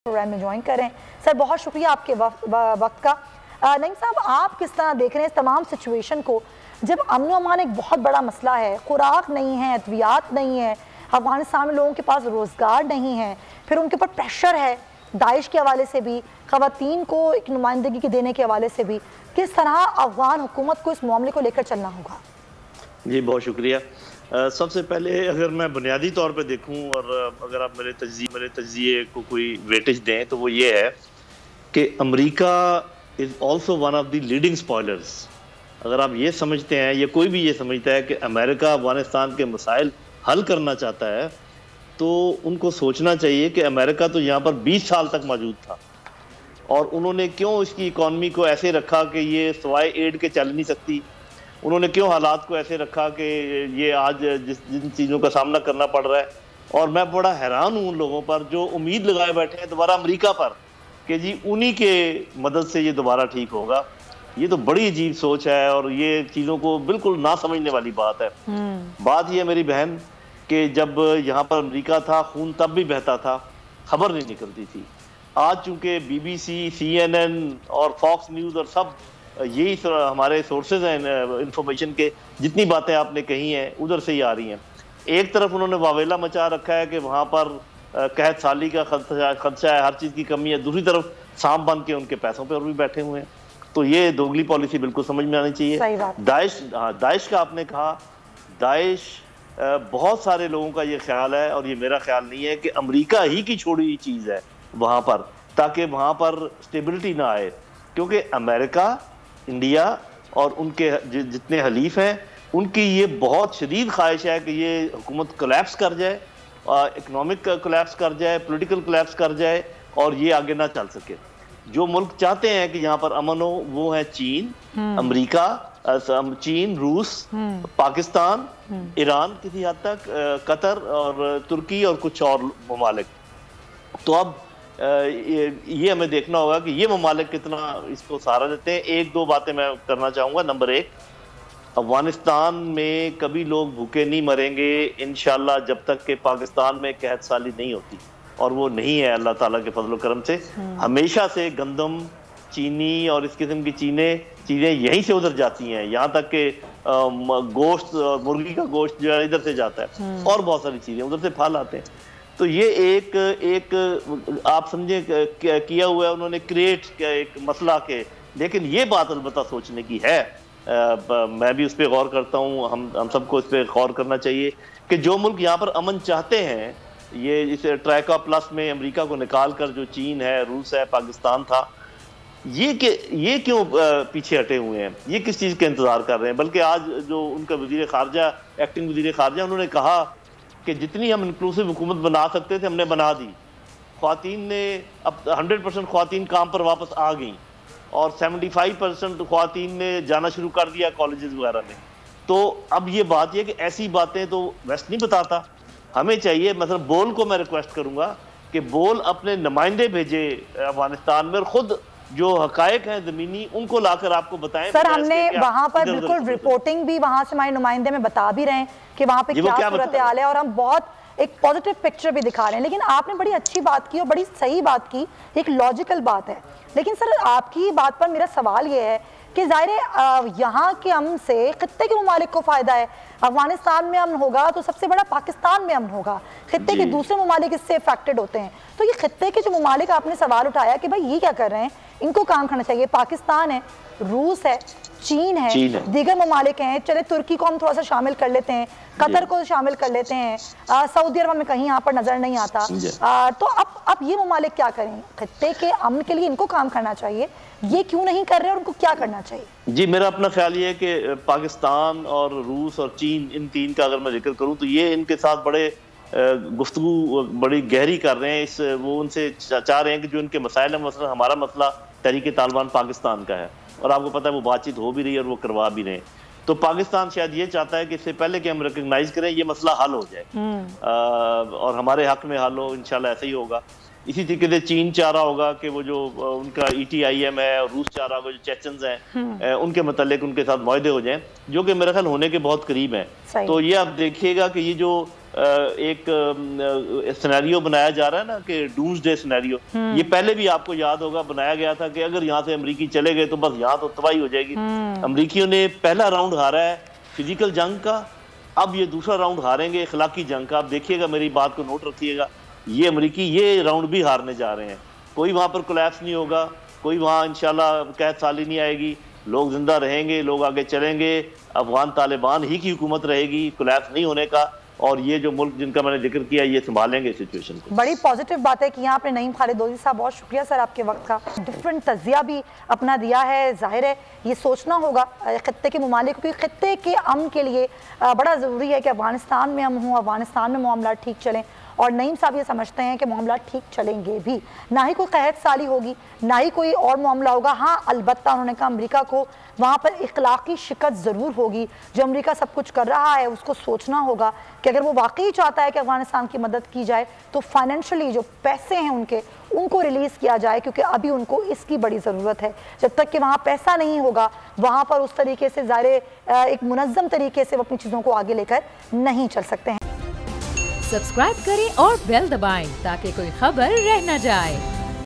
Programme में join कर रहे हैं। सर बहुत शुक्रिया आपके वक्त का। नईम साहब, आप किस तरह देख रहे हैं इस तमाम सिचुएशन को, जब अमन अमान एक बहुत बड़ा मसला है, खुराक नहीं है, अद्वियात नहीं है, अफगानिस्तान में लोगों के पास रोज़गार नहीं है, फिर उनके ऊपर प्रेशर है दाइश के हवाले से भी, ख़वातीन को एक नुमाइंदगी देने के हवाले से भी, किस तरह अफगान हुकूमत को इस मामले को लेकर चलना होगा? जी बहुत शुक्रिया। सबसे पहले अगर मैं बुनियादी तौर पे देखूं और अगर आप मेरे तज्जिए को कोई वेटेज दें तो वो ये है कि America is also one of the leading spoilers. अगर आप ये समझते हैं या कोई भी ये समझता है कि अमेरिका अफगानिस्तान के मसाइल हल करना चाहता है, तो उनको सोचना चाहिए कि अमेरिका तो यहाँ पर 20 साल तक मौजूद था और उन्होंने क्यों इसकी इकॉनमी को ऐसे रखा कि ये सवाए एड के चल नहीं सकती। उन्होंने क्यों हालात को ऐसे रखा कि ये आज जिन चीज़ों का सामना करना पड़ रहा है। और मैं बड़ा हैरान हूँ उन लोगों पर जो उम्मीद लगाए बैठे हैं दोबारा अमेरिका पर कि जी उन्हीं के मदद से ये दोबारा ठीक होगा। ये तो बड़ी अजीब सोच है और ये चीज़ों को बिल्कुल ना समझने वाली बात है। बात ये मेरी बहन कि जब यहाँ पर अमेरिका था खून तब भी बहता था, खबर नहीं निकलती थी। आज चूँकि BBC, CNN और फॉक्स न्यूज़ और सब यही हमारे सोर्सेज हैं इंफॉर्मेशन के, जितनी बातें आपने कही हैं उधर से ही आ रही हैं। एक तरफ उन्होंने वावेला मचा रखा है कि वहाँ पर कहत साली का खदशा है, हर चीज़ की कमी है, दूसरी तरफ सांप बन के उनके पैसों पर भी बैठे हुए हैं। तो ये दोगली पॉलिसी बिल्कुल समझ में आनी चाहिए। दाइश का आपने कहा, दाइश बहुत सारे लोगों का ये ख्याल है और ये मेरा ख्याल नहीं है कि अमेरिका ही की छोड़ी हुई चीज़ है वहाँ पर, ताकि वहाँ पर स्टेबिलिटी ना आए। क्योंकि अमेरिका, इंडिया और उनके जितने हलीफ हैं उनकी ये बहुत शदीद ख्वाहिश है कि ये हुकूमत कोलैप्स कर जाए, इकनॉमिक कोलैप्स कर जाए, पॉलिटिकल कोलैप्स कर जाए और ये आगे ना चल सके। जो मुल्क चाहते हैं कि यहाँ पर अमन हो वो है चीन, अमेरिका, चीन, रूस, पाकिस्तान, ईरान किसी हद तक, कतर और तुर्की और कुछ और ममालिक। तो अब ये हमें देखना होगा कि ये ममालिक कितना इसको सहारा देते हैं। एक दो बातें मैं करना चाहूँगा। नंबर एक, अफगानिस्तान में कभी लोग भूखे नहीं मरेंगे इंशाल्लाह जब तक कि पाकिस्तान में कहत साली नहीं होती, और वो नहीं है अल्लाह ताला के फजल करम से। हमेशा से गंदम, चीनी और इस किस्म की चीज़ें यहीं से उधर जाती हैं, यहाँ तक कि गोश्त, मुर्गी का गोश्त जो है इधर से जाता है और बहुत सारी चीज़ें उधर से फल आते हैं। तो ये एक आप समझे किया हुआ है उन्होंने क्रिएट एक मसला के, लेकिन ये बात अलबत्ता सोचने की है। मैं भी उस पर गौर करता हूँ, हम सबको इस पर गौर करना चाहिए कि जो मुल्क यहाँ पर अमन चाहते हैं, ये इसे ट्राइका प्लस में अमेरिका को निकाल कर जो चीन है, रूस है, पाकिस्तान था, ये क्यों पीछे हटे हुए हैं, ये किस चीज़ के इंतज़ार कर रहे हैं। बल्कि आज जो उनका वज़ीर ख़ारजा, एक्टिंग वज़ीर ख़ारजा, उन्होंने कहा कि जितनी हम इंक्लूसिव हुकूमत बना सकते थे हमने बना दी। ख्वातीन ने अब 100% ख्वातीन काम पर वापस आ गई और 75% ख्वातीन ने जाना शुरू कर दिया कॉलेजेस वगैरह में। तो अब ये बात ये कि ऐसी बातें तो वेस्ट नहीं बताता। हमें चाहिए, मतलब बोल को मैं रिक्वेस्ट करूँगा कि बोल अपने नुमाइंदे भेजे अफगानिस्तान में और ख़ुद जो हकायक हैं ज़मीनी उनको लाकर आपको बताएं। सर हमने वहाँ पर बिल्कुल रिपोर्टिंग भी वहाँ से हमारे नुमाइंदे में बता भी रहे हैं कि वहाँ पे क्या सूरत हाल है और हम बहुत एक पॉजिटिव पिक्चर भी दिखा रहे हैं। लेकिन आपने बड़ी अच्छी बात की और बड़ी सही बात की, एक लॉजिकल बात है। लेकिन सर आपकी बात पर मेरा सवाल ये है कि ज़ाहिर है यहाँ के अमन से खित्ते के ममालिक को फ़ायदा है। अफगानिस्तान में अमन होगा तो सबसे बड़ा पाकिस्तान में अमन होगा, खित्ते के दूसरे ममालिक इससे अफेक्टेड होते हैं। तो ये खित्ते के जो ममालिक आपने सवाल उठाया कि भाई ये क्या कर रहे हैं, इनको काम करना चाहिए। पाकिस्तान है, रूस है, चीन है, दीगर ममालिक हैं, चले तुर्की को हम थोड़ा सा शामिल कर लेते हैं, कतर को शामिल कर लेते हैं, सऊदी अरब में कहीं यहाँ पर नजर नहीं आता। तो अब ये ममालिक क्या करें, खित्ते के अमन के लिए इनको काम करना चाहिए, ये क्यों नहीं कर रहे और उनको क्या करना चाहिए? जी मेरा अपना ख्याल ये है कि पाकिस्तान और रूस और चीन, इन तीन का अगर मैं जिक्र करूँ तो ये इनके साथ बड़े गुफ्तगू बड़ी गहरी कर रहे हैं। वो उनसे चाह रहे हैं कि जो इनके मसाइल हैं, मसला हमारा मसला तहरीक तालिबान पाकिस्तान का है और आपको पता है वो बातचीत हो भी रही है और वो करवा भी रहे हैं। तो पाकिस्तान शायद ये चाहता है कि इससे पहले कि हम रिकग्नाइज करें ये मसला हल हो जाए और हमारे हक में हल हो, इंशाल्लाह ऐसा ही होगा। इसी तरीके से चीन चाह रहा होगा कि वो जो उनका ETIM है, और रूस चाह रहा होगा जो चेचन्स हैं उनके मतलब उनके साथ मुआहदे हो जाएं, जो कि मेरे ख्याल होने के बहुत करीब हैं। तो ये आप देखिएगा कि ये जो एक सिनेरियो बनाया जा रहा है ना कि डूम्सडे सिनेरियो, ये पहले भी आपको याद होगा बनाया गया था कि अगर यहाँ से अमेरिकी चले गए तो बस यहाँ तो तबाही हो जाएगी। अमेरिकियों ने पहला राउंड हारा है फिजिकल जंग का, अब ये दूसरा राउंड हारेंगे इखलाकी जंग का। आप देखिएगा, मेरी बात को नोट रखिएगा, ये अमेरिकी ये राउंड भी हारने जा रहे हैं। कोई वहाँ पर कोलैप्स नहीं होगा, कोई वहाँ इंशाल्लाह कैद साली नहीं आएगी, लोग जिंदा रहेंगे, लोग आगे चलेंगे, अफगान तालिबान ही की हुकूमत रहेगी, कोलैप्स नहीं होने का। और ये जो मुल्क जिनका मैंने जिक्र किया ये संभालेंगे सिचुएशन को। बड़ी पॉजिटिव बात है कि यहाँ आपने नईम खालिदोसी साहब, बहुत शुक्रिया सर आपके वक्त का, डिफरेंट तजिया भी अपना दिया है। जाहिर है ये सोचना होगा खत्ते के ममालिक को, क्योंकि खत्ते के अमन के लिए बड़ा ज़रूरी है कि अफगानिस्तान में हम हों, अफगानिस्तान में मामला ठीक चलें। और नईम साहब ये समझते हैं कि मामला ठीक चलेंगे भी, ना ही कोई कहत साली होगी, ना ही कोई और मामला होगा। हाँ, अलबत्ता उन्होंने कहा अमेरिका को वहाँ पर इखलाकी शिकत ज़रूर होगी। जो अमेरिका सब कुछ कर रहा है उसको सोचना होगा कि अगर वो वाकई चाहता है कि अफगानिस्तान की मदद की जाए तो फाइनेंशियली जो पैसे हैं उनको रिलीज़ किया जाए, क्योंकि अभी उनको इसकी बड़ी ज़रूरत है। जब तक कि वहाँ पैसा नहीं होगा, वहाँ पर उस तरीके से ज़ाहिर एक मुनज़्ज़म तरीके से वो अपनी चीज़ों को आगे लेकर नहीं चल सकते हैं। सब्सक्राइब करें और बेल दबाएं ताकि कोई खबर रह न जाए।